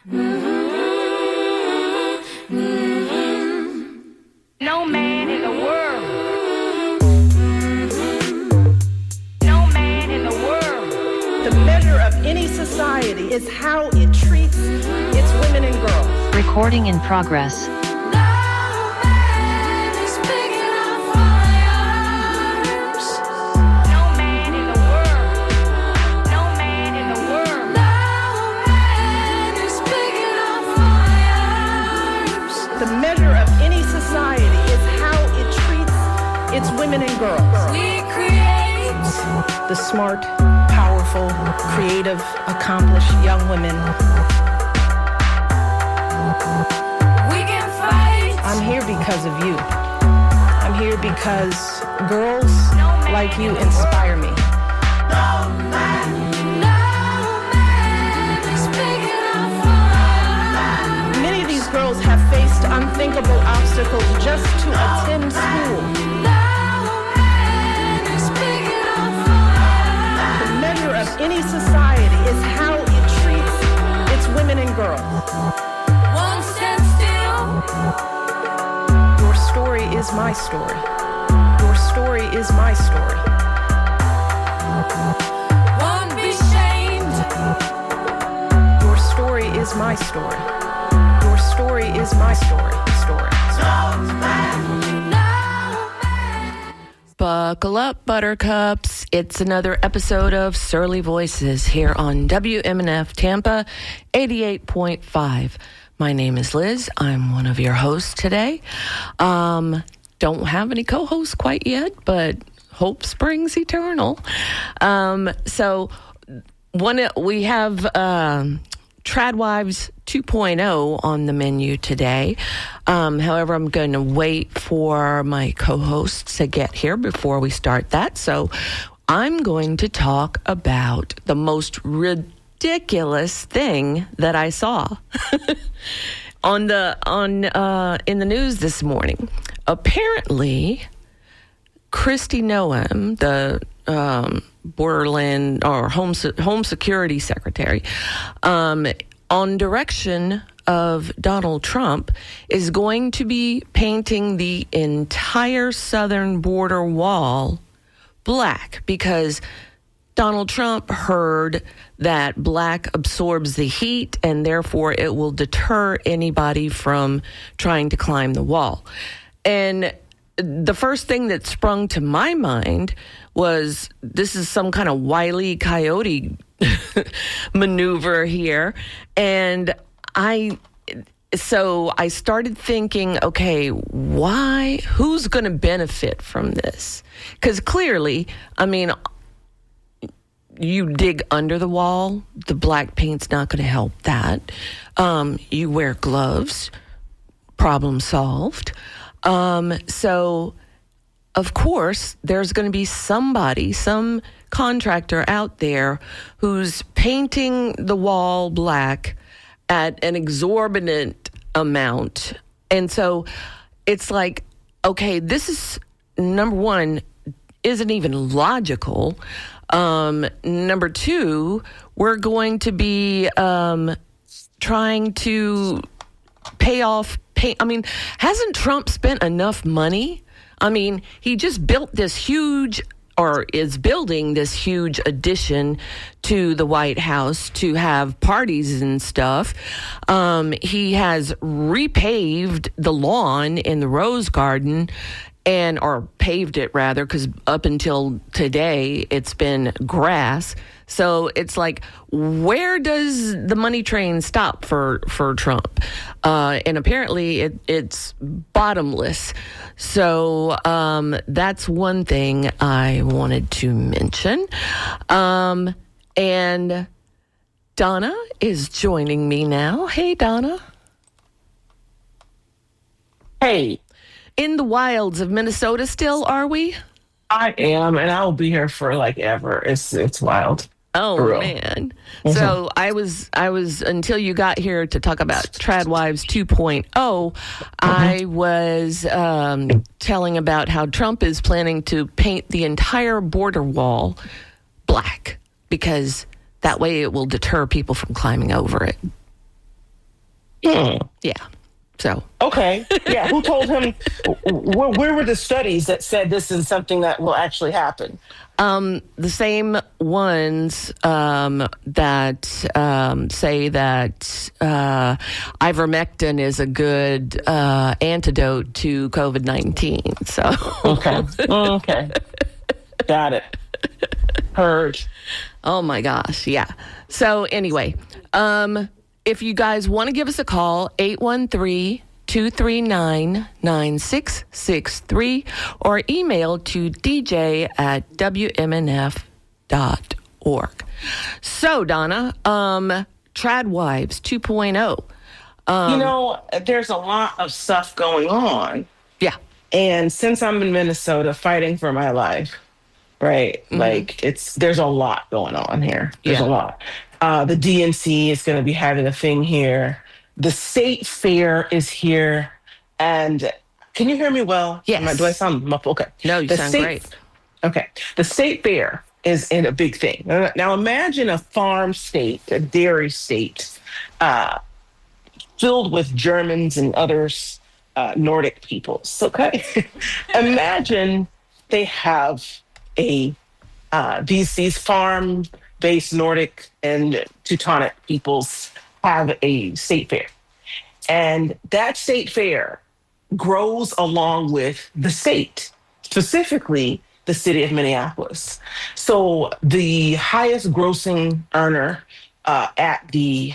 No man in the world. No man in the world. The measure of any society is how it treats its women and girls. Recording in progress. It's women and girls. We create the smart, powerful, creative, accomplished young women. We can fight. I'm here because of you. I'm here because girls like you inspire me. Many of these girls have faced unthinkable obstacles just to attend school. Of any society is how it treats its women and girls. Won't stand still. Your story is my story. Your story is my story. Won't be shamed. Your story is my story. Your story is my story. Story. Buckle up, buttercups. It's another episode of Surly Voices here on WMNF Tampa 88.5. My name is Liz. I'm one of your hosts today. Don't have any co-hosts quite yet, but hope springs eternal. So we have Tradwives 2.0 on the menu today. However, I'm going to wait for my co-hosts to get here before we start that. So I'm going to talk about the most ridiculous thing that I saw in the news this morning. Apparently, Kristi Noem, the Borderland or Home Security Secretary, on direction of Donald Trump, is going to be painting the entire southern border wall black because Donald Trump heard that black absorbs the heat and therefore it will deter anybody from trying to climb the wall. And the first thing that sprung to my mind was this is some kind of Wile E. Coyote maneuver here. And I started thinking, okay, who's going to benefit from this? Because clearly, I mean, you dig under the wall, the black paint's not going to help that. You wear gloves, problem solved. So, of course, there's going to be some contractor out there who's painting the wall black at an exorbitant amount. And so it's like, okay, this is, number one, isn't even logical. Number two, we're going to be trying to I mean, hasn't Trump spent enough money? I mean, he just built is building this huge addition to the White House to have parties and stuff. He has repaved the lawn in the Rose Garden or paved it rather, because up until today it's been grass. So it's like, where does the money train stop for Trump? And apparently it's bottomless. So that's one thing I wanted to mention. And Donna is joining me now. Hey, Donna. Hey. In the wilds of Minnesota still, are we? I am, and I'll be here for like ever. It's wild. Oh, man. Mm-hmm. So I was until you got here to talk about Tradwives 2.0, I was telling about how Trump is planning to paint the entire border wall black because that way it will deter people from climbing over it. Hmm. Yeah. So Okay. Yeah. Who told him? Where were the studies that said this is something that will actually happen? the same ones that say that ivermectin is a good antidote to COVID-19. So, Okay. Okay. Got it. Heard. oh my gosh, yeah. So anyway, if you guys want to give us a call, 813-239-9663 or email to dj@wmnf.org. So, Donna, Trad Wives 2.0. There's a lot of stuff going on. Yeah. And since I'm in Minnesota fighting for my life, right? Like there's a lot going on here. There's Yeah. a lot. The DNC is going to be having a thing here. The state fair is here. And can you hear me well? Yes. Do I sound muffled? Okay. No, you The sound state- great. Okay. The state fair is in a big thing. Now imagine a farm state, a dairy state, filled with Germans and others, Nordic peoples. Okay. Imagine they have these farm-based Nordic and Teutonic peoples have a state fair, and that state fair grows along with the state, specifically the city of Minneapolis. So the highest grossing earner at the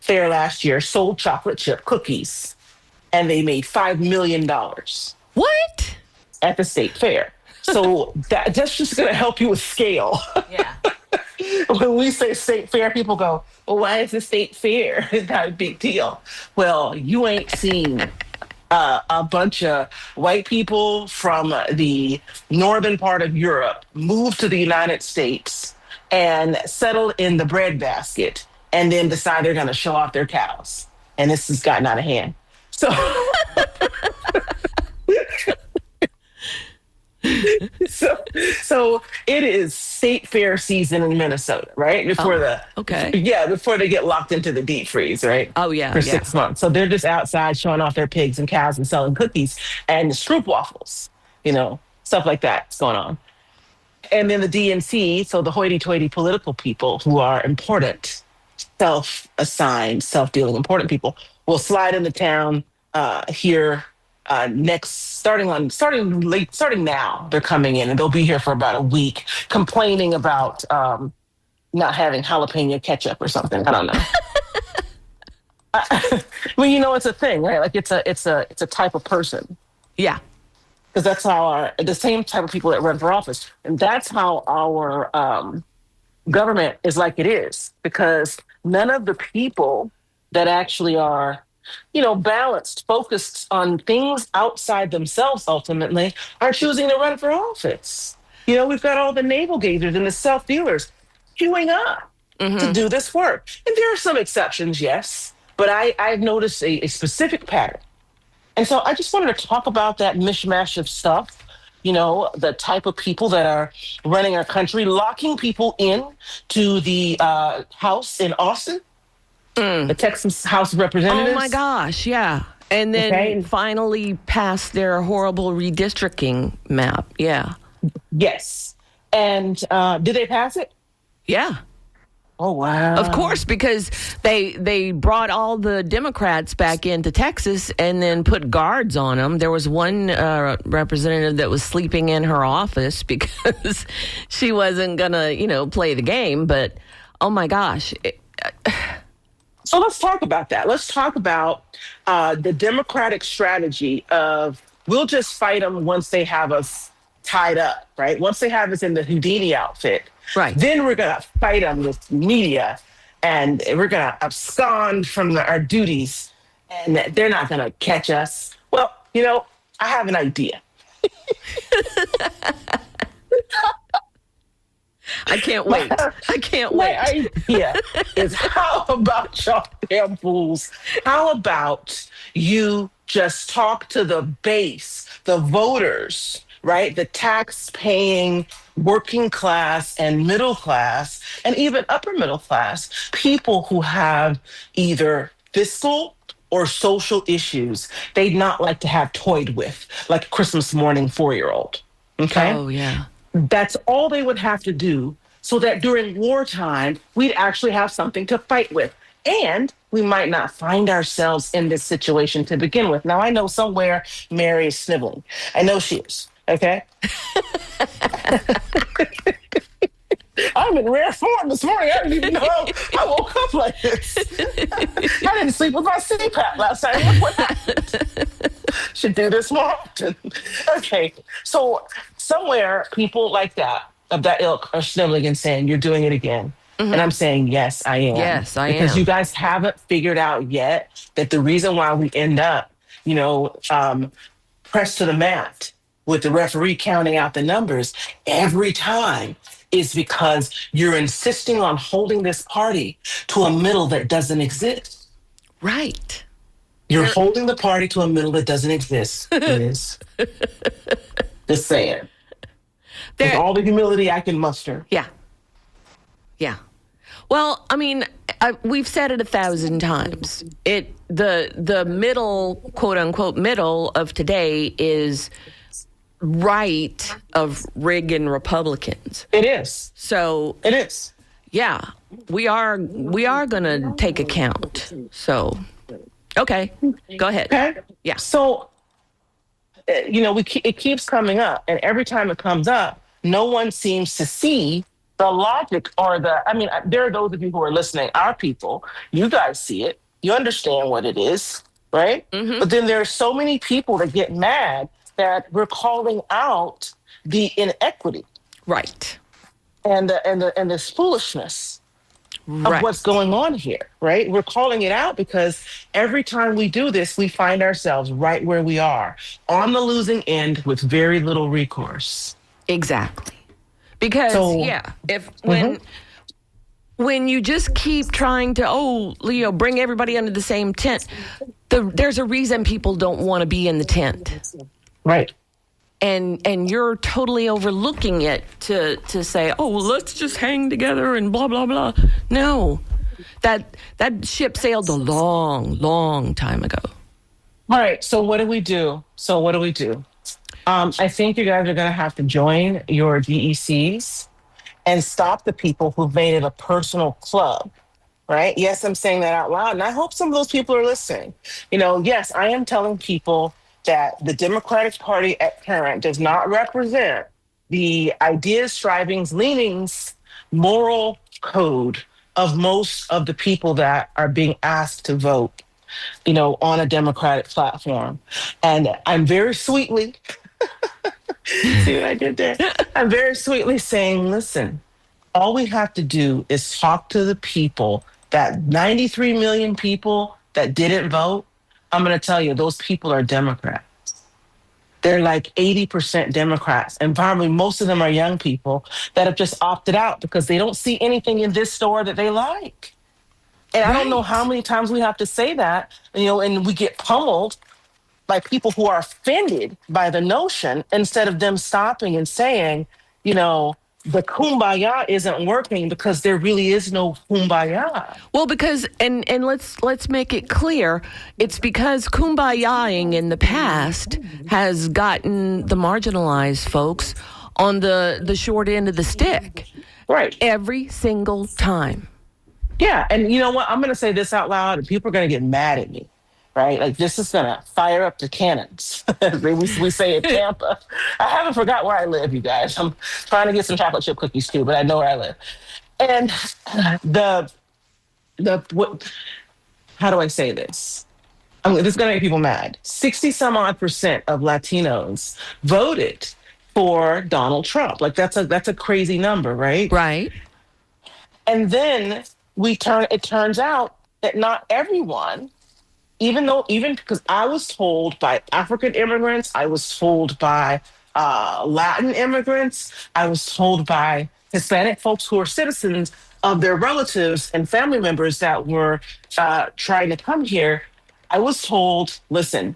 fair last year sold chocolate chip cookies, and they made $5 million What? at the state fair. So that's just going to help you with scale. Yeah. When we say state fair, people go, well, why is the state fair? It's not a big deal. Well, you ain't seen a bunch of white people from the northern part of Europe move to the United States and settle in the breadbasket and then decide they're going to show off their cows. And this has gotten out of hand. So so it is state fair season in Minnesota, right? Before okay. before they get locked into the deep freeze, right? Oh, yeah. For Yeah. 6 months. So they're just outside showing off their pigs and cows and selling cookies and stroop waffles, stuff like that's going on. And then the DNC, so the hoity-toity political people who are important, self-assigned, self-dealing important people, will slide into town here starting now. They're coming in and they'll be here for about a week, complaining about not having jalapeno ketchup or something. I don't know. Well, it's a thing, right? Like it's a type of person, Yeah. because that's how the same type of people that run for office, and that's how our government is like it is, because none of the people that actually are balanced, focused on things outside themselves ultimately are choosing to run for office. We've got all the navel gazers and the self-dealers queuing up to do this work. And there are some exceptions, yes, but I've noticed a specific pattern. And so I just wanted to talk about that mishmash of stuff, the type of people that are running our country, locking people in to the House in Austin, the Texas House of Representatives. Oh my gosh, yeah. And then Okay. finally passed their horrible redistricting map. Yeah. Yes. And did they pass it? Yeah. Oh, wow. Of course, because they brought all the Democrats back into Texas and then put guards on them. There was one representative that was sleeping in her office because she wasn't going to, play the game. But, oh my gosh. So let's talk about that. Let's talk about the Democratic strategy of we'll just fight them once they have us tied up, right? Once they have us in the Houdini outfit. Right. Then we're going to fight them with media, and we're going to abscond from our duties, and they're not going to catch us. Well, I have an idea. I can't wait. I can't My wait. idea is, how about y'all damn fools? How about you just talk to the base, the voters, right? The tax paying working class and middle class and even upper middle class people who have either fiscal or social issues they'd not like to have toyed with, like a Christmas morning 4-year-old. Okay? Oh, yeah. That's all they would have to do so that during wartime, we'd actually have something to fight with. And we might not find ourselves in this situation to begin with. Now, I know somewhere Mary is sniveling. I know she is. Okay. I'm in rare form this morning. I didn't even know I woke up like this. I didn't sleep with my CPAP last night. Look what happened. Should do this more often. Okay. So somewhere people like that, of that ilk, are sniveling and saying, "You're doing it again." And I'm saying, yes, I am. Yes, I because am. you guys haven't figured out yet that the reason why we end up, pressed to the mat with the referee counting out the numbers every time is because you're insisting on holding this party to a middle that doesn't exist. Right. You're holding the party to a middle that doesn't exist, Liz. Just saying. With all the humility I can muster. Yeah. Yeah. Well, I mean, we've said it 1,000 times. The middle, quote unquote, middle of today is right of Reagan Republicans. It is. So it is. Yeah, we are going to take account. So, okay, go ahead. Okay. Yeah. So, it keeps coming up, and every time it comes up, no one seems to see the logic or there are those of you who are listening, our people, you guys see it, you understand what it is, right? Mm-hmm. But then there are so many people that get mad that we're calling out the inequity. Right. And this foolishness right. of what's going on here, right? We're calling it out because every time we do this, we find ourselves right where we are, on the losing end with very little recourse. Exactly. Because when you just keep trying to bring everybody under the same tent, there's a reason people don't want to be in the tent. Right. And you're totally overlooking it to say, let's just hang together and blah blah blah. No. That ship sailed a long, long time ago. All right. So what do we do? I think you guys are going to have to join your DECs and stop the people who've made it a personal club, right? Yes, I'm saying that out loud, and I hope some of those people are listening. Yes, I am telling people that the Democratic Party at parent does not represent the ideas, strivings, leanings, moral code of most of the people that are being asked to vote, on a Democratic platform. And I'm very sweetly, see what I did there? I'm very sweetly saying, listen, all we have to do is talk to the people, that 93 million people that didn't vote. I'm going to tell you, those people are Democrats. They're like 80% Democrats. And probably most of them are young people that have just opted out because they don't see anything in this store that they like. And I don't know how many times we have to say that, and we get pummeled by people who are offended by the notion instead of them stopping and saying, the kumbaya isn't working because there really is no kumbaya. Well, because and let's make it clear, it's because kumbayaing in the past has gotten the marginalized folks on the short end of the stick. Right. Every single time. Yeah, and you know what? I'm going to say this out loud, and people are going to get mad at me. Right? Like, this is going to fire up the cannons. we say in Tampa. I haven't forgot where I live, you guys. I'm trying to get some chocolate chip cookies too, but I know where I live. And how do I say this? This is going to make people mad. 60 some odd % of Latinos voted for Donald Trump. Like, that's a crazy number, right? Right. And then it turns out that not everyone, even because I was told by African immigrants, I was told by Latin immigrants, I was told by Hispanic folks who are citizens of their relatives and family members that were trying to come here, I was told, listen,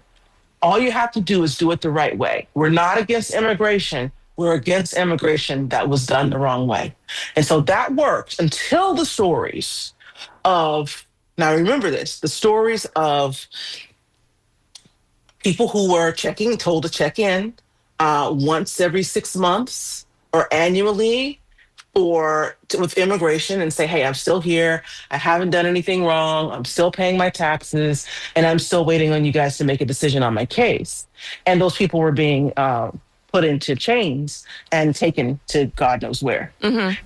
All you have to do is do it the right way. We're not against immigration. We're against immigration that was done the wrong way. And so that worked until the stories of, now remember this, the stories of people who were told to check in once every 6 months or annually with immigration and say, hey, I'm still here. I haven't done anything wrong. I'm still paying my taxes, and I'm still waiting on you guys to make a decision on my case. And those people were being put into chains and taken to God knows where.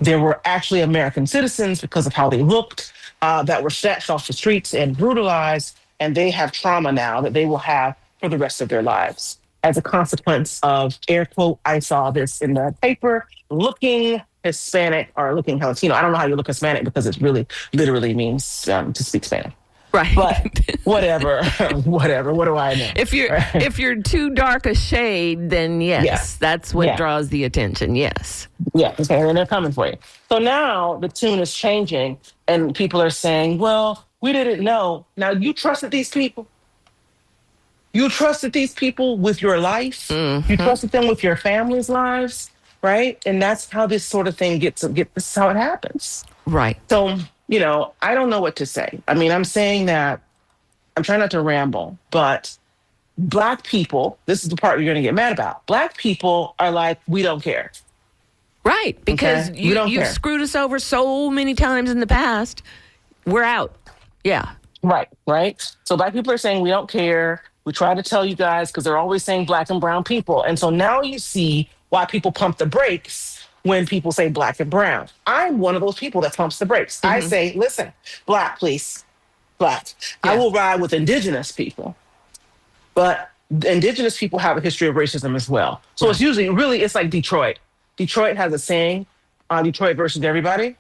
There were actually American citizens, because of how they looked, that were snatched off the streets and brutalized, and they have trauma now that they will have for the rest of their lives as a consequence of, air quote, I saw this in the paper, looking Hispanic or looking Latino. I don't know how you look Hispanic because it really literally means to speak Spanish. Right. But whatever. What do I know? If you're too dark a shade, then yes, Yeah. that's what Yeah. draws the attention. Yes. Yeah, okay, and they're coming for you. So now the tune is changing, and people are saying, well, we didn't know. Now, you trusted these people. You trusted these people with your life. You trusted them with your family's lives, right? And that's how this sort of thing this is how it happens. Right. So, I don't know what to say. I mean, I'm saying that, I'm trying not to ramble, but Black people, this is the part you're going to get mad about. Black people are like, we don't care. Right. Because Okay? We don't you've care. screwed us over so many times in the past. We're out. Yeah. Right. So Black people are saying, we don't care. We try to tell you guys, because they're always saying Black and brown people. And so now you see why people pump the brakes when people say Black and brown. I'm one of those people that pumps the brakes. I say, listen, Black, please, Black. I will ride with Indigenous people, but the Indigenous people have a history of racism as well. So it's usually, it's like Detroit. Detroit has a saying, Detroit versus everybody.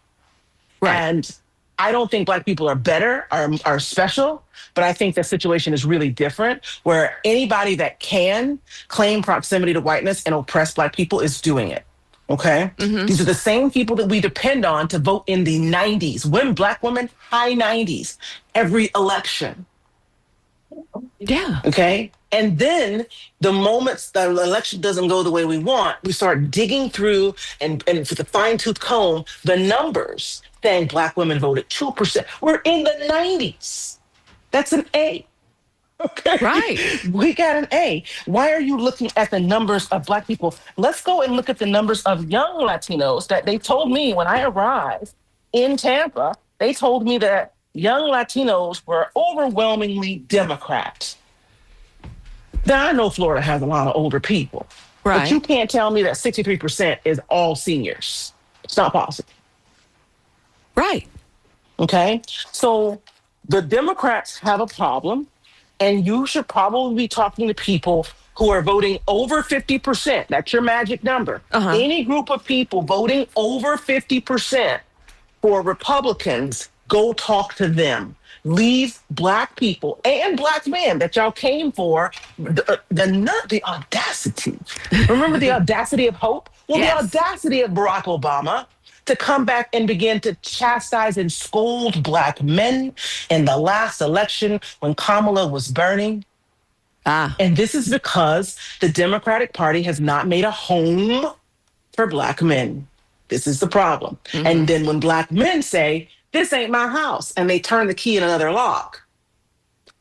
Right. And I don't think Black people are better, are special, but I think the situation is really different, where anybody that can claim proximity to whiteness and oppress Black people is doing it. Okay? These are the same people that we depend on to vote in the 90s. Black women, high 90s, every election. Yeah. Okay? And then the moments the election doesn't go the way we want, we start digging through and with a fine-tooth comb, the numbers saying Black women voted 2%. We're in the 90s. That's an A. Okay. Right. We got an A. Why are you looking at the numbers of Black people? Let's go and look at the numbers of young Latinos that they told me when I arrived in Tampa. They told me that young Latinos were overwhelmingly Democrat. Now, I know Florida has a lot of older people, Right. but you can't tell me that 63% is all seniors. It's not possible. Right. Okay? So the Democrats have a problem, and you should probably be talking to people who are voting over 50%. That's your magic number. Any group of people voting over 50% for Republicans, go talk to them. Leave Black people and Black men that y'all came for the audacity. Remember the audacity of hope? Well, Yes. the audacity of Barack Obama to come back and begin to chastise and scold Black men in the last election when Kamala was burning. And this is because the Democratic Party has not made a home for Black men. This is the problem. And then when Black men say, this ain't my house, and they turn the key in another lock,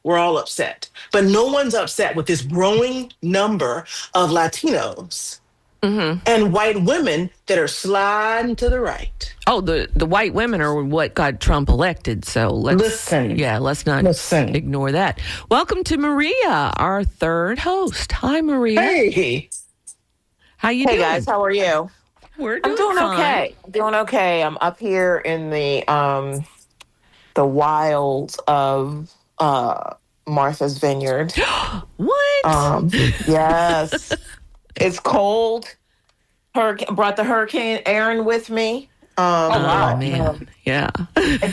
we're all upset. But no one's upset with this growing number of Latinos and white women that are sliding to the right. Oh, the white women are what got Trump elected. So let's not ignore that. Welcome to Maria, our third host. Hi, Maria. Hey. How you Hey doing? guys, how are you? We're doing I'm doing fine. okay. I'm doing okay. I'm up here in the wilds of Martha's Vineyard. What? Yes, it's cold. Brought the Hurricane Aaron with me. Oh man, yeah. I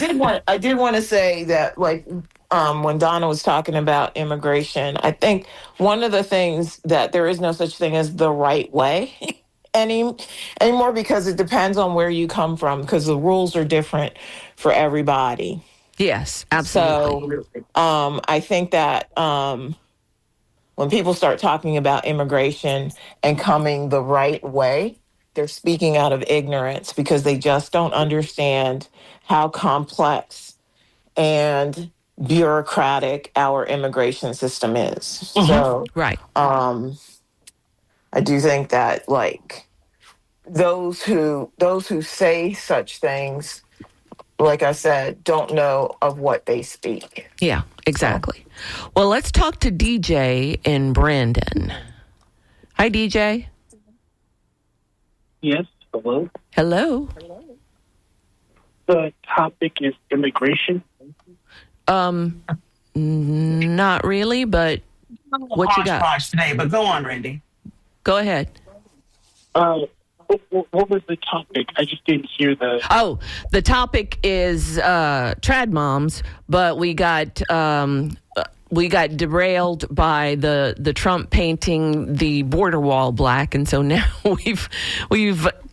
did want to say that, like, when Donna was talking about immigration, I think one of the things that there is no such thing as the right way anymore, because it depends on where you come from, because the rules are different for everybody. Yes, absolutely. So I think that when people start talking about immigration and coming the right way, they're speaking out of ignorance because they just don't understand how complex and bureaucratic our immigration system is. So Right. I do think that like those who say such things, like I said, don't know of what they speak. Yeah, exactly. Well, let's talk to DJ in Brandon. Hi, DJ. Yes, hello. Hello. The topic is immigration. Not really, but what you got? Hodgepodge today, but go on, Randy. Go ahead. What was the topic? I just didn't hear the. Oh, the topic is trad moms, but we got derailed by the Trump painting the border wall black, and so now we've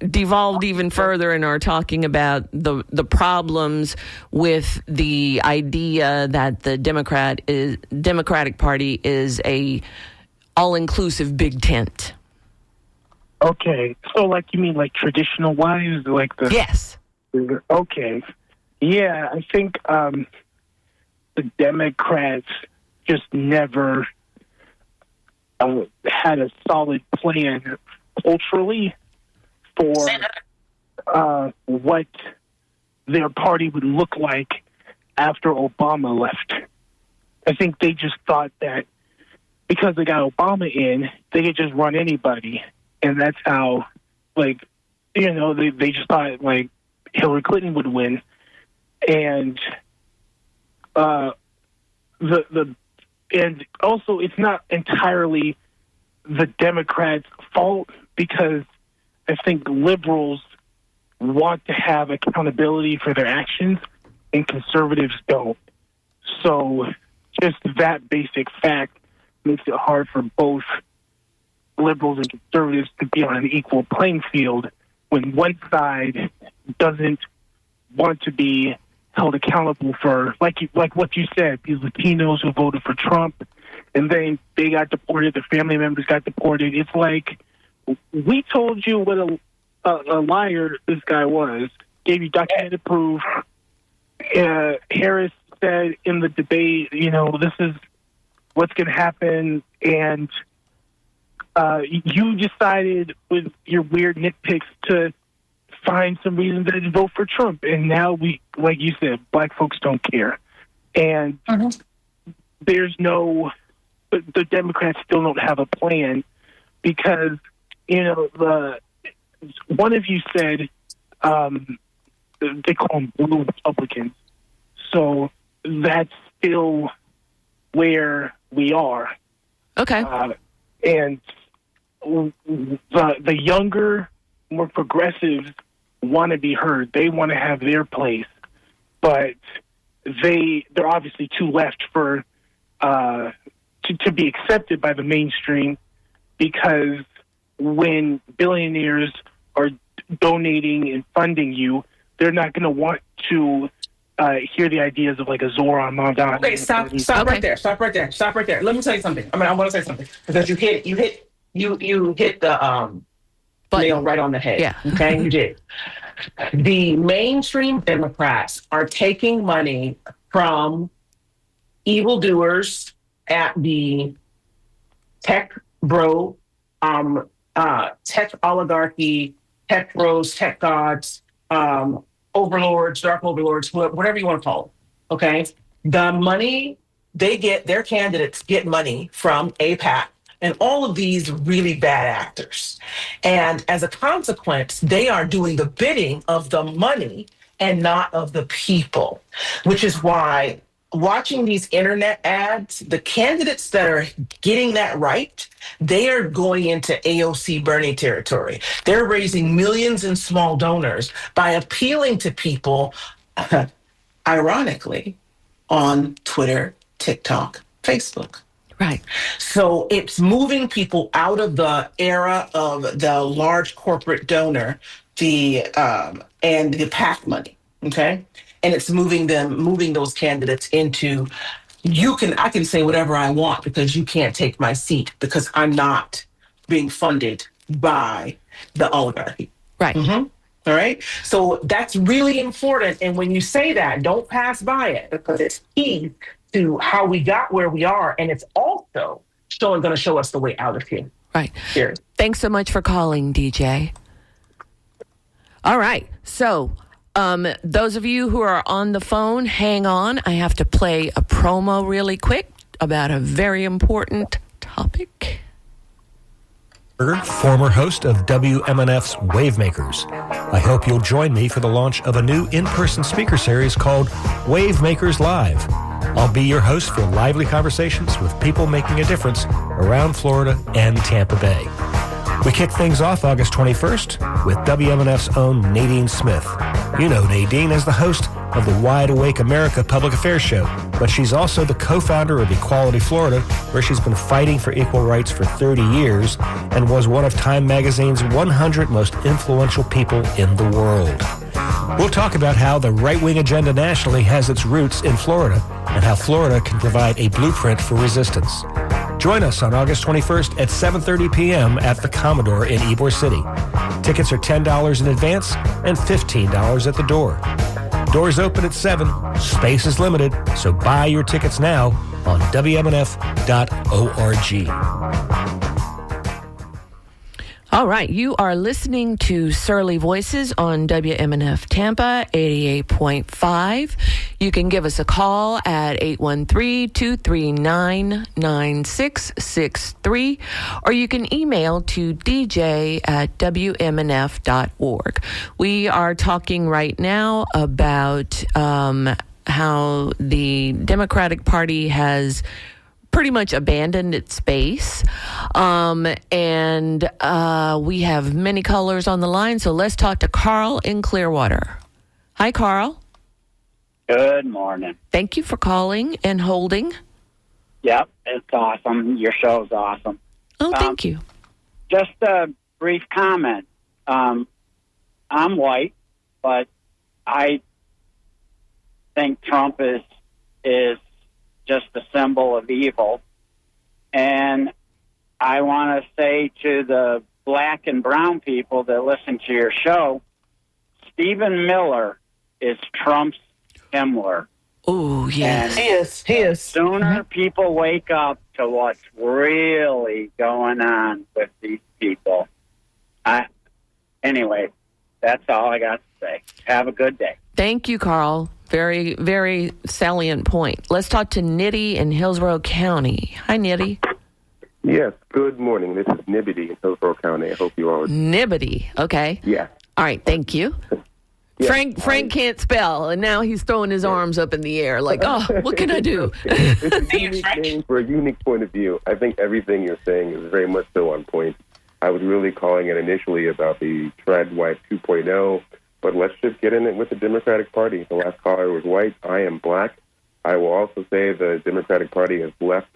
devolved even further and are talking about the problems with the idea that the Democratic Party is a all-inclusive big tent. Okay, so like you mean like traditional wives, like the. Yes. Okay, yeah, I think the Democrats just never had a solid plan culturally for what their party would look like after Obama left. I think they just thought that because they got Obama in, they could just run anybody. And that's how, like, you know, they just thought, like, Hillary Clinton would win. And and also it's not entirely the Democrats' fault because I think liberals want to have accountability for their actions and conservatives don't. So just that basic fact makes it hard for both liberals and conservatives to be on an equal playing field when one side doesn't want to be held accountable for, like what you said, these Latinos who voted for Trump, and then they got deported, their family members got deported. It's like, we told you what a liar this guy was, gave you documented proof. Harris said in the debate, you know, this is what's going to happen, and you decided with your weird nitpicks to find some reason to vote for Trump. And now we, like you said, black folks don't care. And there's no, the Democrats still don't have a plan because, you know, one of you said they call them blue Republicans. So that's still where we are. Okay. And the younger, more progressives want to be heard. They want to have their place, but they're obviously too left for to be accepted by the mainstream because when billionaires are donating and funding you, they're not going to want to hear the ideas of like a Zoran Mondani. Okay, stop right there. Stop right there. Let me tell you something. I want to say something because you hit the nail right on the head. Yeah. Okay, you did. The mainstream Democrats are taking money from evildoers at the tech oligarchy, tech bros, tech gods, overlords, dark overlords, whatever you want to call them. Okay, the money they get, their candidates get money from AIPAC and all of these really bad actors. And as a consequence, they are doing the bidding of the money and not of the people, which is why watching these internet ads, the candidates that are getting that right, they are going into AOC Bernie territory. They're raising millions in small donors by appealing to people, ironically, on Twitter, TikTok, Facebook. Right. So it's moving people out of the era of the large corporate donor, and the PAC money. Okay. And it's moving those candidates into I can say whatever I want because you can't take my seat because I'm not being funded by the oligarchy. Right. Mm-hmm. All right. So that's really important. And when you say that, don't pass by it because it's key to how we got where we are. And it's also going to show us the way out of here. Right. Here. Thanks so much for calling, DJ. All right. So those of you who are on the phone, hang on. I have to play a promo really quick about a very important topic. Former host of WMNF's Wavemakers. I hope you'll join me for the launch of a new in-person speaker series called Wavemakers Live. I'll be your host for lively conversations with people making a difference around Florida and Tampa Bay. We kick things off August 21st with WMNF's own Nadine Smith. You know Nadine as the host of the Wide Awake America public affairs show, but she's also the co-founder of Equality Florida, where she's been fighting for equal rights for 30 years and was one of Time Magazine's 100 most influential people in the world. We'll talk about how the right-wing agenda nationally has its roots in Florida and how Florida can provide a blueprint for resistance. Join us on August 21st at 7:30 p.m. at the Commodore in Ybor City. Tickets are $10 in advance and $15 at the door. Doors open at 7. Space is limited, so buy your tickets now on WMNF.org. All right, you are listening to Surly Voices on WMNF Tampa 88.5. You can give us a call at 813-239-9663, or you can email to dj@wmnf.org. We are talking right now about how the Democratic Party has pretty much abandoned its base. And we have many callers on the line, so let's talk to Carl in Clearwater. Hi, Carl. Good morning. Thank you for calling and holding. Yep, it's awesome. Your show's awesome. Oh, thank you. Just a brief comment. I'm white, but I think Trump is just a symbol of evil. And I want to say to the black and brown people that listen to your show, Stephen Miller is Trump's Himmler. Oh, yes. He is. Sooner people wake up to what's really going on with these people. Anyway, that's all I got to say. Have a good day. Thank you, Carl. Very, very salient point. Let's talk to Nitty in Hillsborough County. Hi, Nitty. Yes, good morning. This is Nibbity in Hillsborough County. I hope you all... Nibbity, okay. Yeah. All right, thank you. Yeah, Frank can't spell, and now he's throwing his arms up in the air like, oh, what can I do? It's a unique name for a unique point of view. I think everything you're saying is very much so on point. I was really calling it initially about the Trad Wife 2.0, but let's just get in it with the Democratic Party. The last caller was white. I am black. I will also say the Democratic Party has left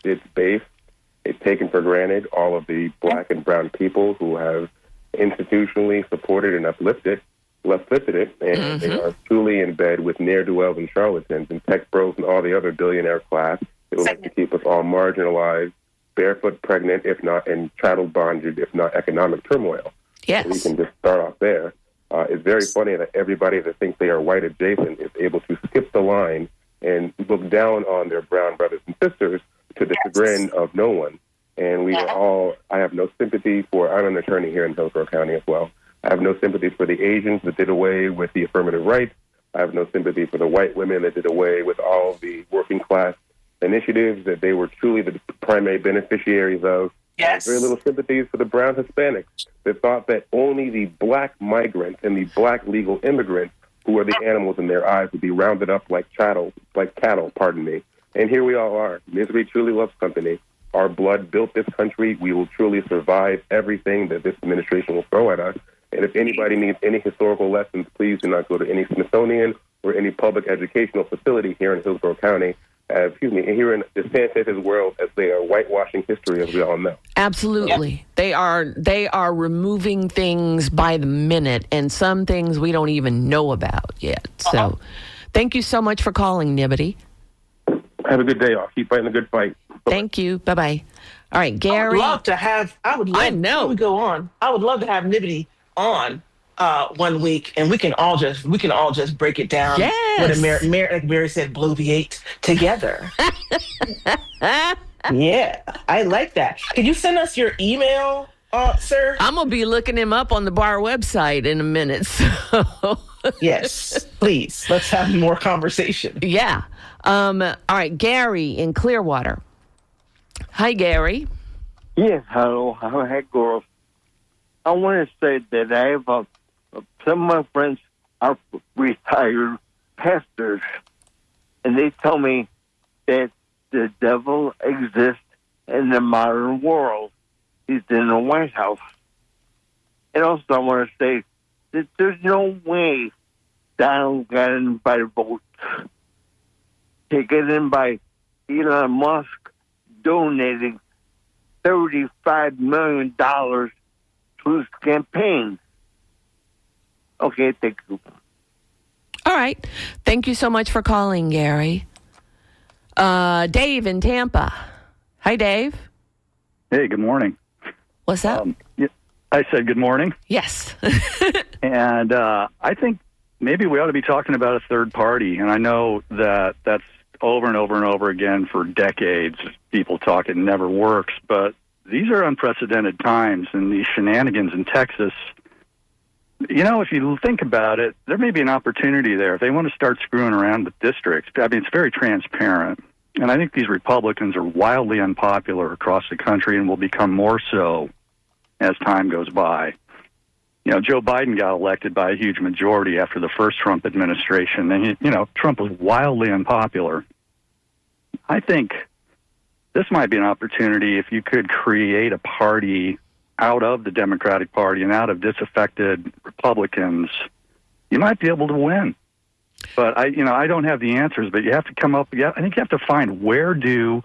its base. It's taken for granted all of the black and brown people who have institutionally supported and uplifted it, and they are truly in bed with ne'er-do-wells and charlatans and tech bros and all the other billionaire class that would like to keep us all marginalized, barefoot, pregnant, if not, and chattel bonded, if not economic turmoil. Yes. So we can just start off there. It's very funny that everybody that thinks they are white adjacent is able to skip the line and look down on their brown brothers and sisters to the chagrin of no one. And we are all, I have no sympathy for, I'm an attorney here in Hillsborough County as well. I have no sympathy for the Asians that did away with the affirmative rights. I have no sympathy for the white women that did away with all the working class initiatives that they were truly the primary beneficiaries of. Yes. Very little sympathies for the brown Hispanics that thought that only the black migrants and the black legal immigrants who are the animals in their eyes would be rounded up like cattle, pardon me. And here we all are. Misery truly loves company. Our blood built this country. We will truly survive everything that this administration will throw at us. And if anybody needs any historical lessons, please do not go to any Smithsonian or any public educational facility here in Hillsborough County. Here in DeSantis' world, as they are whitewashing history, as we all know. Absolutely. Yep. They are removing things by the minute, and some things we don't even know about yet. So thank you so much for calling, Nibbity. Have a good day. I'll keep fighting the good fight. Thank you. Bye-bye. All right, I Gary. would love to have. I would. Love, I know. before we go on. I would love to have Nibbity on 1 week, and we can all just break it down. Yes. What like Mary said, bloviate together. Yeah, I like that. Can you send us your email, sir? I'm going to be looking him up on the bar website in a minute. So. Yes, please. Let's have more conversation. Yeah. All right, Gary in Clearwater. Hi, Gary. Yes, hello. Hi, girls. I want to say that I have some of my friends are retired pastors, and they tell me that the devil exists in the modern world. He's in the White House. And also, I want to say that there's no way Donald got in by the votes. Taken in by Elon Musk donating $35 million to his campaign. Okay, thank you. All right. Thank you so much for calling, Gary. Dave in Tampa. Hi, Dave. Hey, good morning. What's up? I said good morning. Yes. And I think maybe we ought to be talking about a third party. And I know that that's over and over and over again for decades. People talk, it never works. But these are unprecedented times, and these shenanigans in Texas, you know, if you think about it, there may be an opportunity there. If they want to start screwing around with districts, I mean, it's very transparent. And I think these Republicans are wildly unpopular across the country and will become more so as time goes by. You know, Joe Biden got elected by a huge majority after the first Trump administration. And, Trump was wildly unpopular. I think this might be an opportunity if you could create a party out of the Democratic Party and out of disaffected Republicans, you might be able to win. But I don't have the answers, but you have to come up. I think you have to find where do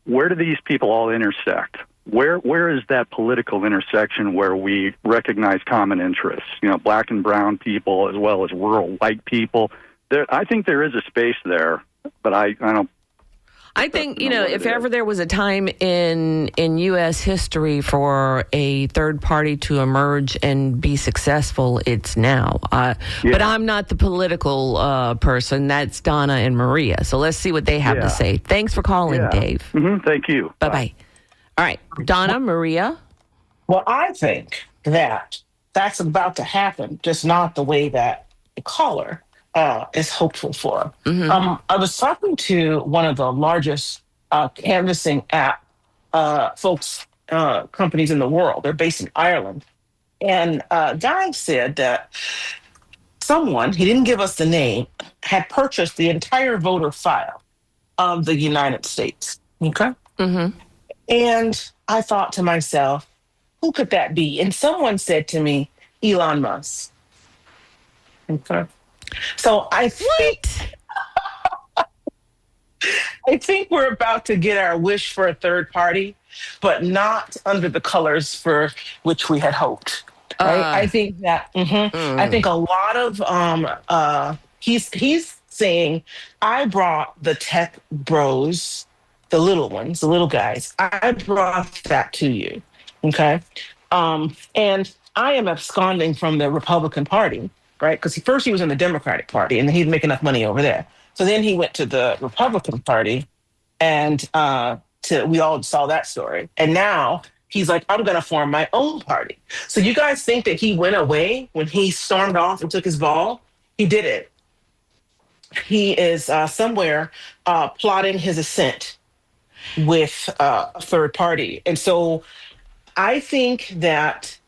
these people all intersect? Where is that political intersection where we recognize common interests? Black and brown people as well as rural white people. I think there is a space there, but I don't. I think, if ever there was a time in U.S. history for a third party to emerge and be successful, it's now. But I'm not the political person. That's Donna and Maria. So let's see what they have to say. Thanks for calling, Dave. Mm-hmm. Thank you. Bye-bye. All right. Donna, Maria? Well, I think that that's about to happen, just not the way that the caller is hopeful for. Mm-hmm. I was talking to one of the largest canvassing app companies in the world. They're based in Ireland. And Guy said that someone, he didn't give us the name, had purchased the entire voter file of the United States. Okay? Mm-hmm. And I thought to myself, who could that be? And someone said to me, Elon Musk. Okay. So I think we're about to get our wish for a third party, but not under the colors for which we had hoped. Right? I think that I think a lot of he's saying, I brought the tech bros, the little ones, the little guys. I brought that to you. Okay. And I am absconding from the Republican Party. Right? Because first he was in the Democratic Party and he'd make enough money over there. So then he went to the Republican Party and we all saw that story. And now he's like, I'm going to form my own party. So you guys think that he went away when he stormed off and took his ball? He did it. He is somewhere plotting his ascent with a third party. And so I think that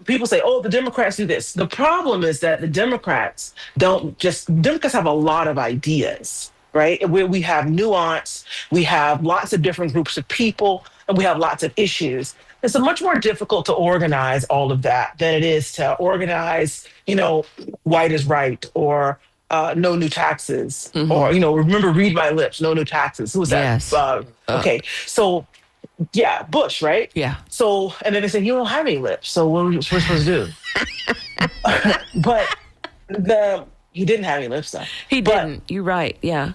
people say, oh, the Democrats do this. The problem is that the Democrats Democrats have a lot of ideas, right? Where we have nuance, we have lots of different groups of people, and we have lots of issues. It's much more difficult to organize all of that than it is to organize, white is right, or no new taxes, or, remember, read my lips, no new taxes. Who was that? Yes. Okay, so yeah, Bush, right? Yeah. So, and then they said, you don't have any lips. So what are we supposed to do? But he didn't have any lips, though. He didn't. You're right. Yeah.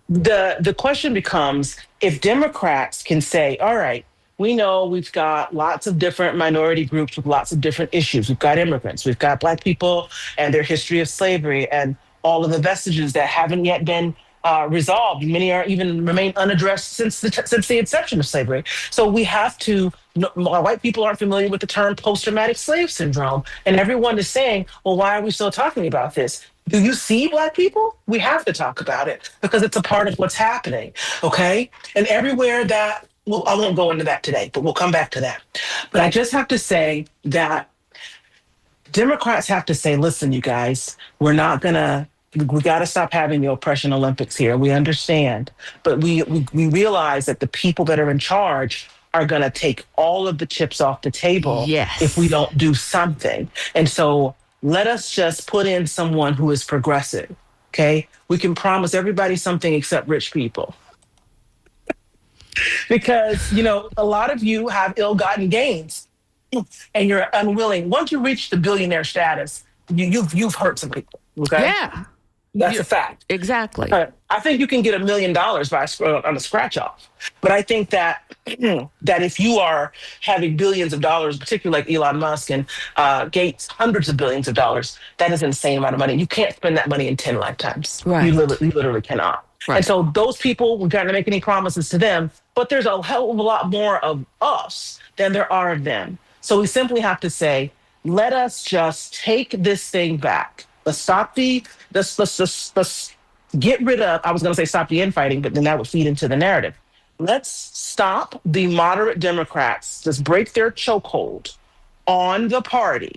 the question becomes, if Democrats can say, all right, we know we've got lots of different minority groups with lots of different issues. We've got immigrants, we've got Black people and their history of slavery and all of the vestiges that haven't yet been resolved. Many are even remain unaddressed since the inception of slavery. So we have to. White people aren't familiar with the term post-traumatic slave syndrome, and everyone is saying, "Well, why are we still talking about this?" Do you see Black people? We have to talk about it because it's a part of what's happening. Okay, and everywhere that I won't go into that today, but we'll come back to that. But I just have to say that Democrats have to say, "Listen, you guys, we're not gonna." We got to stop having the oppression Olympics here. We understand, but we realize that the people that are in charge are going to take all of the chips off the table if we don't do something. And so let us just put in someone who is progressive. Okay, we can promise everybody something except rich people, because a lot of you have ill-gotten gains, and you're unwilling. Once you reach the billionaire status, you've hurt some people. Okay. Yeah. That's a fact. Exactly. I think you can get $1 million on a scratch off. But I think that that if you are having billions of dollars, particularly like Elon Musk and Gates, hundreds of billions of dollars, that is an insane amount of money. You can't spend that money in 10 lifetimes. Right. You literally cannot. Right. And so those people, we're not going to make any promises to them, but there's a hell of a lot more of us than there are of them. So we simply have to say, let us just take this thing back. Let's stop let's get rid of, I was going to say stop the infighting, but then that would feed into the narrative. Let's stop the moderate Democrats, just break their chokehold on the party,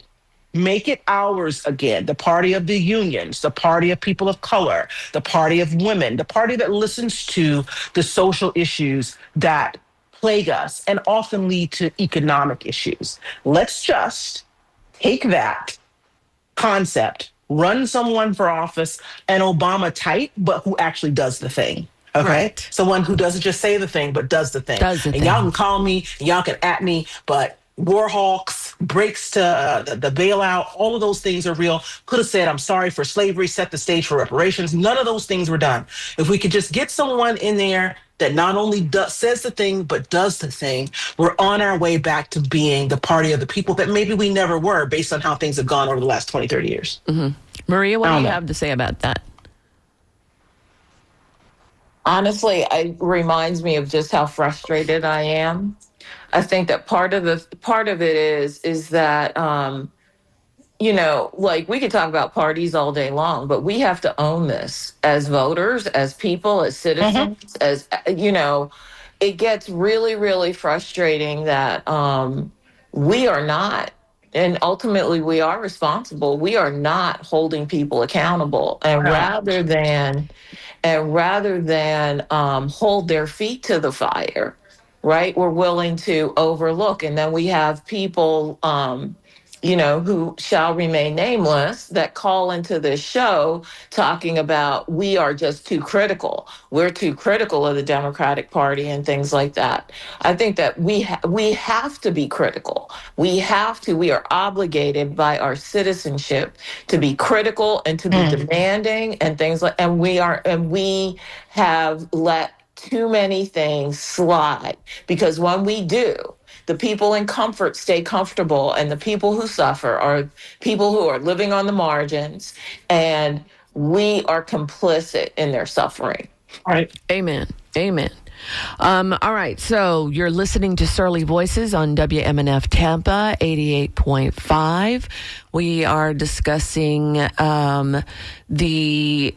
make it ours again, the party of the unions, the party of people of color, the party of women, the party that listens to the social issues that plague us and often lead to economic issues. Let's just take that concept, run someone for office, and Obama type, but who actually does the thing. Okay. Right. Someone who doesn't just say the thing, but does the thing. Y'all can call me, and y'all can at me, but war hawks, breaks to the bailout, all of those things are real. Could have said, I'm sorry for slavery, set the stage for reparations. None of those things were done. If we could just get someone in there that not only says the thing, but does the thing, we're on our way back to being the party of the people that maybe we never were based on how things have gone over the last 20, 30 years. Mm-hmm. Maria, what do you have to say about that? Honestly, it reminds me of just how frustrated I am. I think that part of it is that, like we could talk about parties all day long, but we have to own this as voters, as people, as citizens, as, it gets really, really frustrating that we are not, and ultimately we are responsible. We are not holding people accountable. And rather than hold their feet to the fire, right, we're willing to overlook. And then we have people, who shall remain nameless, that call into this show talking about we are just too critical. We're too critical of the Democratic Party and things like that. I think that we have to be critical. We are obligated by our citizenship to be critical and to be demanding and things like, and we have let too many things slide, because when we do, the people in comfort stay comfortable, and the people who suffer are people who are living on the margins, and we are complicit in their suffering. All right. Amen. Amen. All right. So you're listening to Surly Voices on WMNF Tampa 88.5. We are discussing the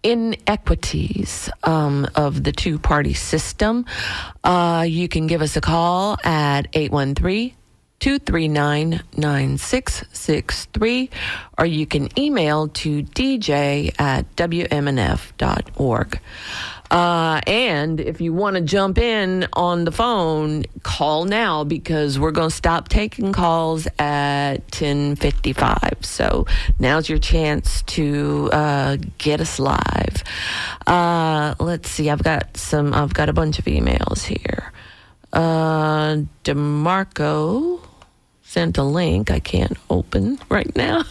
inequities of the two-party system. You can give us a call at 813-239-9663, or you can email to dj@wmnf.org. And if you want to jump in on the phone, call now, because we're going to stop taking calls at 10:55. So now's your chance to get us live. Let's see. I've got a bunch of emails here. DeMarco sent a link I can't open right now.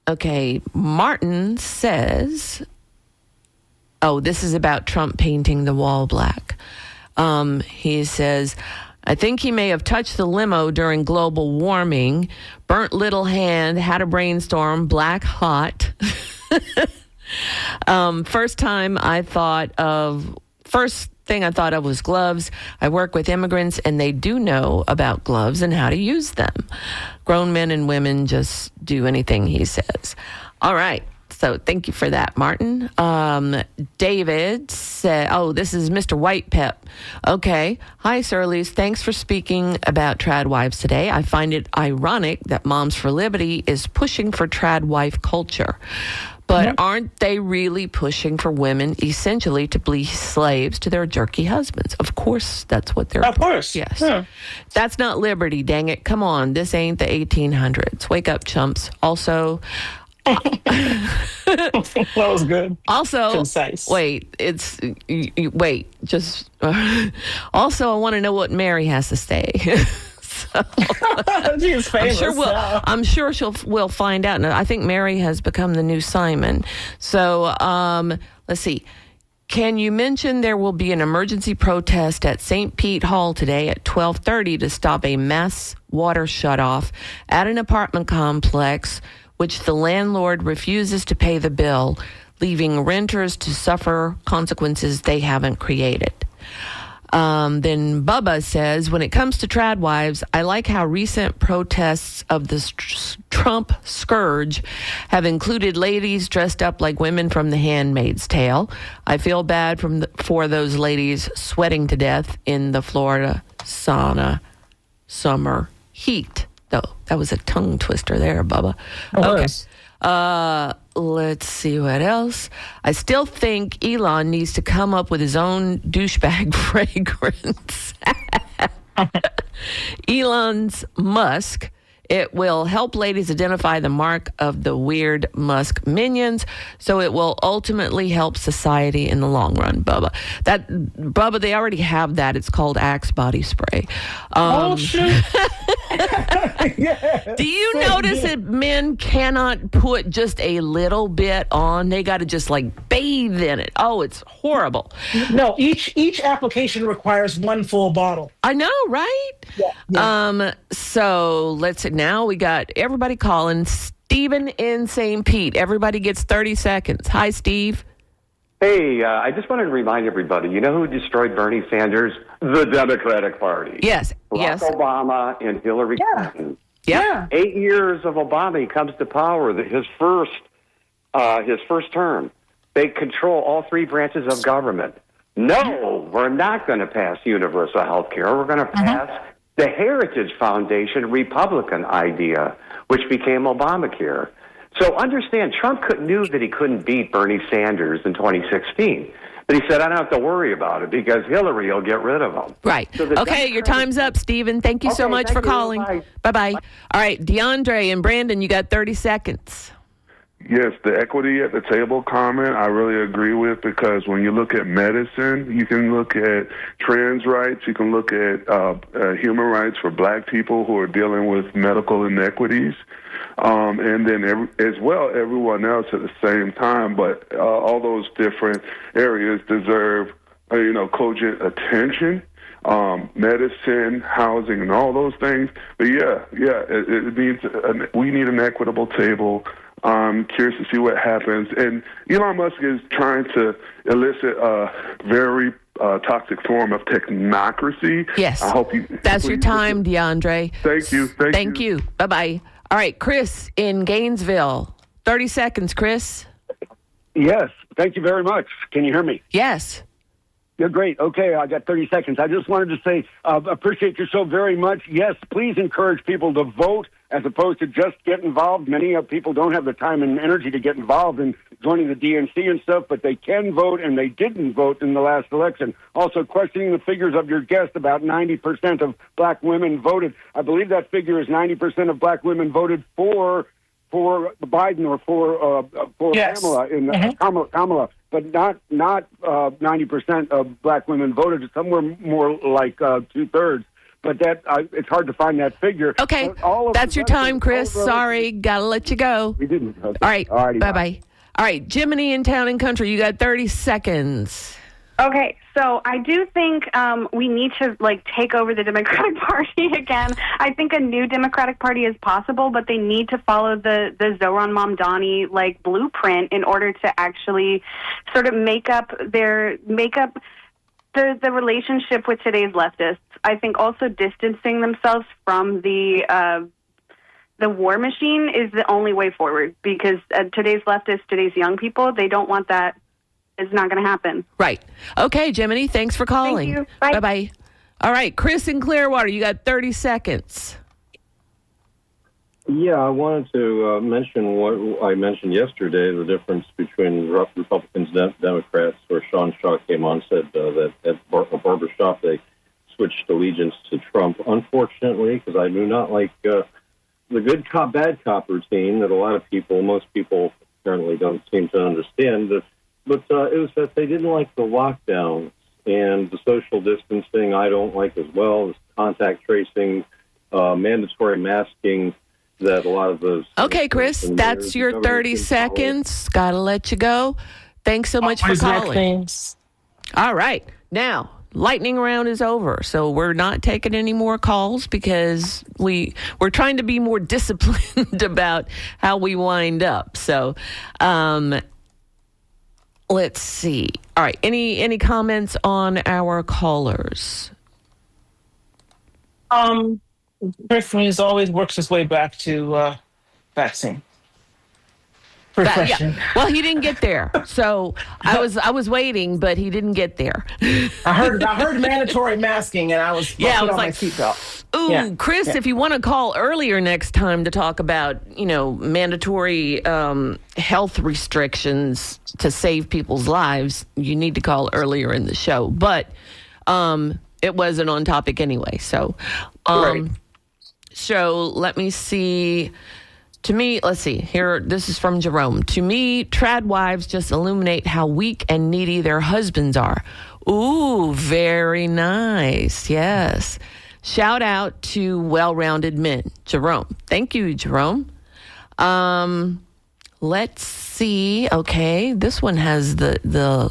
Okay. Martin says, this is about Trump painting the wall black. He says, I think he may have touched the limo during global warming, burnt little hand, had a brainstorm, black hot. First thing I thought of was gloves. I work with immigrants, and they do know about gloves and how to use them. Grown men and women just do anything he says. All right. So thank you for that, Martin. David said, this is Mr. White Pep. Okay. Hi, Surleys. Thanks for speaking about trad wives today. I find it ironic that Moms for Liberty is pushing for trad wife culture. But aren't they really pushing for women essentially to be slaves to their jerky husbands? Of course, that's what they're... Of course. Yes. Yeah. That's not liberty, dang it. Come on, this ain't the 1800s. Wake up, chumps. Also... that was good. Also, concise. Also, I want to know what Mary has to say. She's famous. I'm sure we'll find out. And I think Mary has become the new Simon. So let's see. Can you mention there will be an emergency protest at St. Pete Hall today at 12:30 to stop a mass water shutoff at an apartment complex, which the landlord refuses to pay the bill, leaving renters to suffer consequences they haven't created. Then Bubba says, when it comes to trad wives, I like how recent protests of the Trump scourge have included ladies dressed up like women from The Handmaid's Tale. I feel bad for those ladies sweating to death in the Florida sauna summer heat. Though that was a tongue twister there, Bubba. Okay. Let's see what else. I still think Elon needs to come up with his own douchebag fragrance. Elon's Musk. It will help ladies identify the mark of the weird Musk minions, so it will ultimately help society in the long run, Bubba. Bubba, they already have that. It's called Axe body spray. Shoot. Do you notice that men cannot put just a little bit on? They got to just like bathe in it. Oh, it's horrible. No, each application requires one full bottle. I know, right? Yeah. So let's see. Now we got everybody calling. Stephen in St. Pete. Everybody gets 30 seconds. Hi, Steve. Hey, I just wanted to remind everybody, you know who destroyed Bernie Sanders? The Democratic Party. Yes. Barack Obama and Hillary Clinton. Yeah. 8 years of Obama, he comes to power. His first term. They control all three branches of government. No, we're not going to pass universal health care. We're going to pass the Heritage Foundation Republican idea, which became Obamacare. So understand, Trump knew that he couldn't beat Bernie Sanders in 2016. But he said, I don't have to worry about it because Hillary will get rid of him. Right. So okay, your time's up, Stephen. Thank you so much for calling. Bye-bye. All right, DeAndre and Brandon, you got 30 seconds. Yes, the equity at the table comment I really agree with, because when you look at medicine, you can look at trans rights, you can look at human rights for black people who are dealing with medical inequities, and then everyone else at the same time. But all those different areas deserve cogent attention. Medicine, housing, and all those things. But it means we need an equitable table. I'm curious to see what happens. And Elon Musk is trying to elicit a very toxic form of technocracy. Yes. I hope That's your time, DeAndre. Thank you. Thank you. Bye-bye. All right, Chris in Gainesville. 30 seconds, Chris. Yes. Thank you very much. Can you hear me? Yes. You're great. Okay, I got 30 seconds. I just wanted to say, appreciate your show very much. Yes, please encourage people to vote as opposed to just get involved. Many people don't have the time and energy to get involved in joining the DNC and stuff, but they can vote, and they didn't vote in the last election. Also, questioning the figures of your guest, about 90% of black women voted. I believe that figure is 90% of black women voted for Biden or for Yes. Kamala, Kamala, but not 90% of black women voted. Somewhere more like 2/3. But it's hard to find that figure. Okay, that's your time, Chris. Sorry, gotta let you go. We didn't. Okay. All right, bye-bye. All right, Jiminy in Town and Country, you got 30 seconds. Okay, so I do think we need to take over the Democratic Party again. I think a new Democratic Party is possible, but they need to follow the Zohran Mamdani blueprint in order to actually sort of make up the relationship with today's leftists. I think also distancing themselves from the war machine is the only way forward, because today's leftists, today's young people, they don't want that. It's not going to happen. Right. Okay, Jiminy, thanks for calling. Thank you. Bye. Bye-bye. All right, Chris in Clearwater, you got 30 seconds. Yeah, I wanted to mention what I mentioned yesterday, the difference between Republicans and Democrats, where Sean Shaw came on and said that at a barbershop they switched allegiance to Trump. Unfortunately, because I do not like the good cop, bad cop routine that a lot of people, most people apparently don't seem to understand. But it was that they didn't like the lockdowns and the social distancing. I don't like as well, as contact tracing, mandatory masking. That a lot of those. Okay, Chris, that's your 30 seconds. Got to let you go. Thanks so much for calling. All right. Now, lightning round is over, so we're not taking any more calls because we're trying to be more disciplined about how we wind up. So, let's see. All right. Any comments on our callers? Personally, as always, works its way back to vaccine. Yeah. Well, he didn't get there, so I was waiting, but he didn't get there. I heard mandatory masking, and I was my seatbelt. Ooh, Chris, if you want to call earlier next time to talk about mandatory health restrictions to save people's lives, you need to call earlier in the show. But it wasn't on topic anyway, so. Right. So let me see. To me, let's see here. This is from Jerome. To me, trad wives just illuminate how weak and needy their husbands are. Ooh, very nice. Yes. Shout out to well-rounded men. Jerome. Thank you, Jerome. Let's see. Okay. This one has the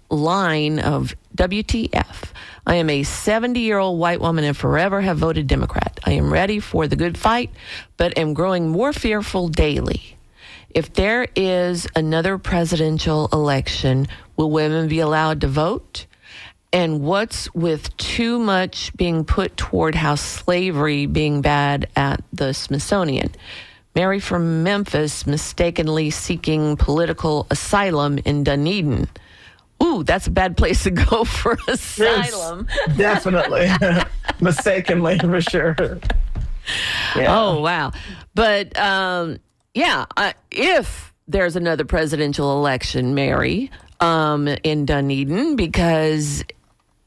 line of WTF. I am a 70-year-old white woman and forever have voted Democrat. I am ready for the good fight, but am growing more fearful daily. If there is another presidential election, will women be allowed to vote? And what's with too much being put toward house slavery being bad at the Smithsonian? Mary from Memphis mistakenly seeking political asylum in Dunedin. Ooh, that's a bad place to go for asylum. Yes, definitely. Mistakenly, for sure. Yeah. Oh, wow. But, if there's another presidential election, Mary, in Dunedin, because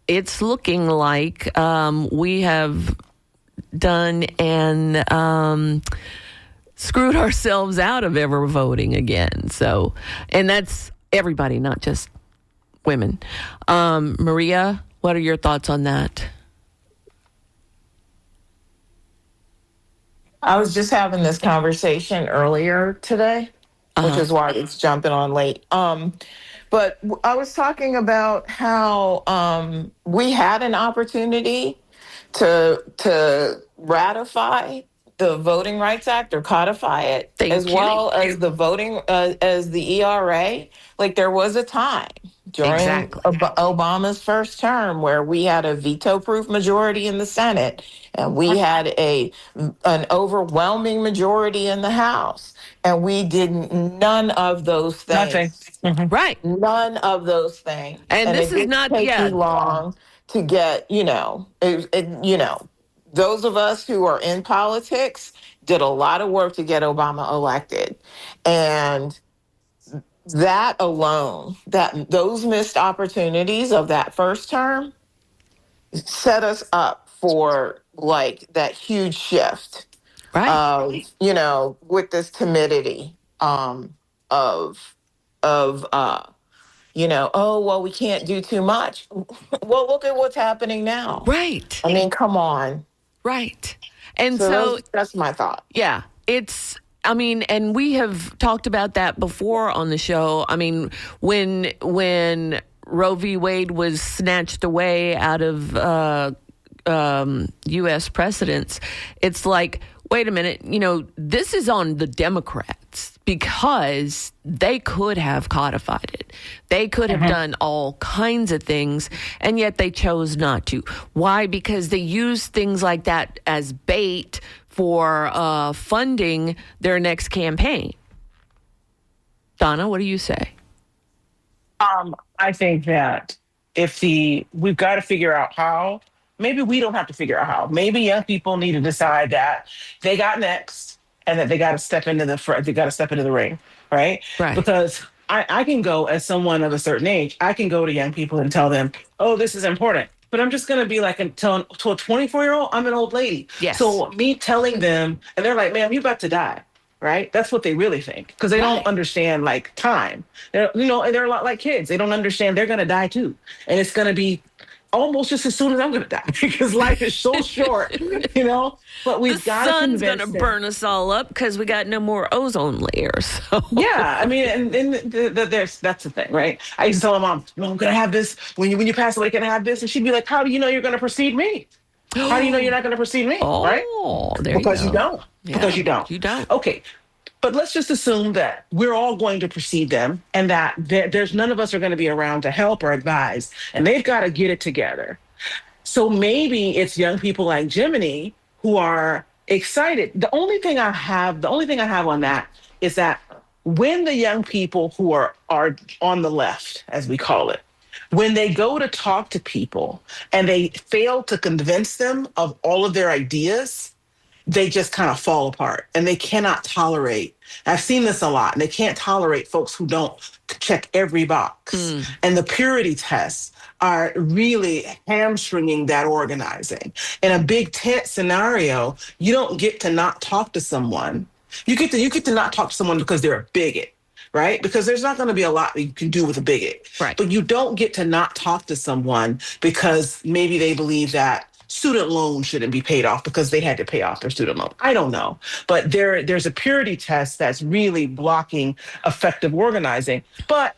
it's looking like we have done and screwed ourselves out of ever voting again. So, and that's everybody, not just women. Maria, what are your thoughts on that? I was just having this conversation earlier today, which is why it's jumping on late. But I was talking about how we had an opportunity to ratify the Voting Rights Act or codify it, well as the voting, as the ERA. Like there was a time during Obama's first term where we had a veto-proof majority in the Senate and we had an overwhelming majority in the House, and we did none of those things. Nothing. Right. None of those things. And this is not take too long to get, those of us who are in politics did a lot of work to get Obama elected. And that alone, those missed opportunities of that first term set us up for like that huge shift. Right. With this timidity oh, well, we can't do too much. Well, look at what's happening now. Right. I mean, come on. Right. And so that's my thought. Yeah, it's I mean, and we have talked about that before on the show. I mean, when Roe v. Wade was snatched away out of U.S. precedents, it's like, wait a minute, this is on the Democrats because they could have codified it. They could have done all kinds of things, and yet they chose not to. Why? Because they use things like that as bait for funding their next campaign. Donna, what do you say? I think that we've got to figure out how. Maybe we don't have to figure out how. Maybe young people need to decide that they got next and that they got to step into the ring, right? Right. Because I can go, as someone of a certain age, I can go to young people and tell them, oh, this is important. But I'm just going to be like, to a 24-year-old, I'm an old lady. Yes. So me telling them, and they're like, ma'am, you're about to die. Right? That's what they really think, because they don't understand like time. They're a lot like kids. They don't understand they're going to die too. And it's going to be almost just as soon as I'm going to die, because life is so short, but we've got to convince them. The sun's going to burn us all up because we got no more ozone layers. So. Yeah. I mean, and that's the thing, right? I used to tell my mom, I'm going to have this. When you pass away, can I have this? And she'd be like, how do you know you're going to precede me? How do you know you're not going to precede me? Right? Because you don't. Yeah, because you don't. You don't. Okay. But let's just assume that we're all going to precede them, and that there's none of us are going to be around to help or advise, and they've got to get it together. So maybe it's young people like Jiminy who are excited. The only thing I have on that is that when the young people who are on the left, as we call it, when they go to talk to people and they fail to convince them of all of their ideas, they just kind of fall apart, and they cannot tolerate. I've seen this a lot, and they can't tolerate folks who don't check every box. And the purity tests are really hamstringing that organizing. In a big tent scenario, you don't get to not talk to someone. You get to not talk to someone because they're a bigot, right? Because there's not going to be a lot that you can do with a bigot. Right. But you don't get to not talk to someone because maybe they believe that student loans shouldn't be paid off because they had to pay off their student loan. I don't know. But there's a purity test that's really blocking effective organizing. But,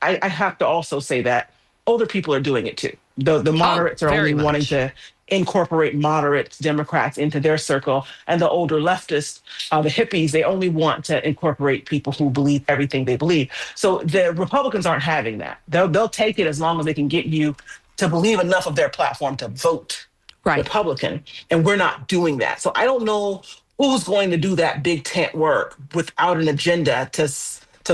I have to also say that older people are doing it too. The moderates are only wanting to incorporate moderate Democrats into their circle, and the older leftists, the hippies, they only want to incorporate people who believe everything they believe. So the Republicans aren't having that. They'll take it as long as they can get you to believe enough of their platform to vote Republican, and we're not doing that. So I don't know who's going to do that big tent work without an agenda to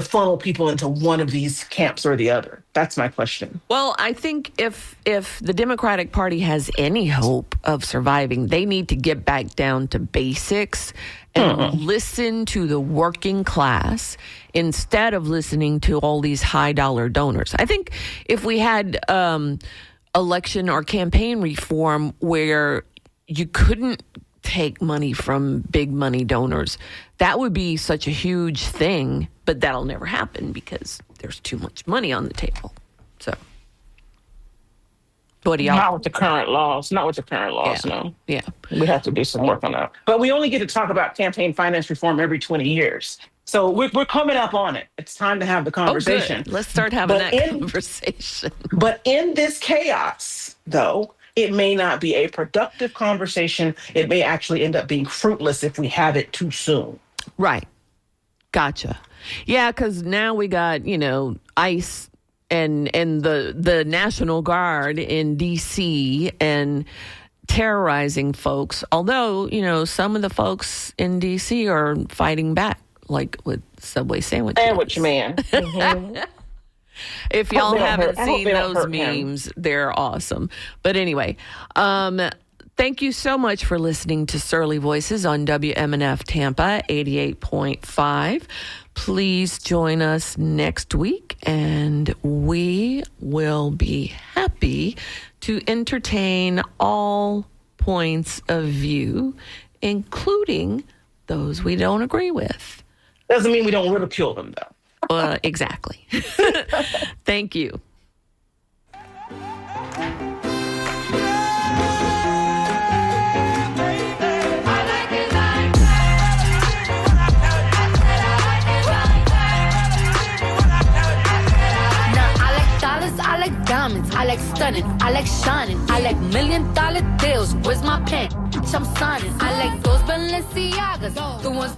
funnel people into one of these camps or the other. That's my question. Well, I think if the Democratic Party has any hope of surviving, they need to get back down to basics and listen to the working class instead of listening to all these high-dollar donors. I think if we had election or campaign reform where you couldn't take money from big money donors, that would be such a huge thing, but that'll never happen because there's too much money on the table. So what do y'all? Not with the current laws, no. Yeah. We have to do some work on that. But we only get to talk about campaign finance reform every 20 years. So we're coming up on it. It's time to have the conversation. Good. Let's start having conversation. But in this chaos, though, it may not be a productive conversation. It may actually end up being fruitless if we have it too soon. Right. Gotcha. Yeah, because now we got, ICE and the National Guard in D.C. and terrorizing folks. Although, some of the folks in D.C. are fighting back, like with Subway sandwiches. Sandwich man. Mm-hmm. If y'all haven't seen those memes, they're awesome. But anyway, thank you so much for listening to Surly Voices on WMNF Tampa 88.5. Please join us next week, and we will be happy to entertain all points of view, including those we don't agree with. Doesn't mean we don't ridicule them, though. Exactly. Thank you. like stunning, I like shining, I like $1 million deals. Where's my pen? I'm signing. I like those Balenciagas, the ones